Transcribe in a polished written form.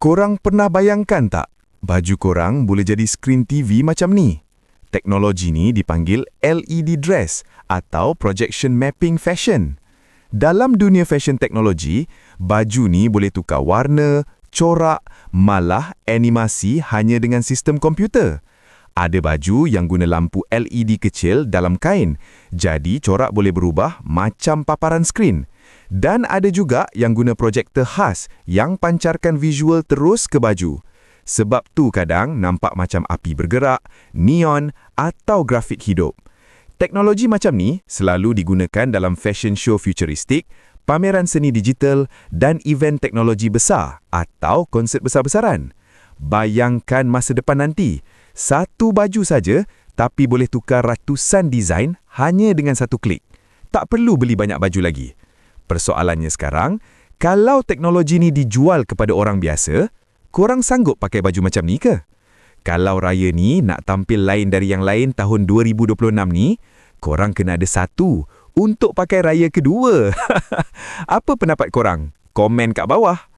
Korang pernah bayangkan tak, baju korang boleh jadi skrin TV macam ni? Teknologi ni dipanggil LED dress atau projection mapping fashion. Dalam dunia fashion teknologi, baju ni boleh tukar warna, corak, malah animasi hanya dengan sistem komputer. Ada baju yang guna lampu LED kecil dalam kain, jadi corak boleh berubah macam paparan skrin. Dan ada juga yang guna projektor khas yang pancarkan visual terus ke baju. Sebab tu kadang nampak macam api bergerak, neon atau grafik hidup. Teknologi macam ni selalu digunakan dalam fashion show futuristik, pameran seni digital dan event teknologi besar atau konsert besar-besaran. Bayangkan masa depan nanti, satu baju saja tapi boleh tukar ratusan desain hanya dengan satu klik. Tak perlu beli banyak baju lagi. Persoalannya sekarang, kalau teknologi ni dijual kepada orang biasa, korang sanggup pakai baju macam ni ke? Kalau raya ni nak tampil lain dari yang lain tahun 2026 ni, korang kena ada satu untuk pakai raya kedua. Apa pendapat korang? Komen kat bawah.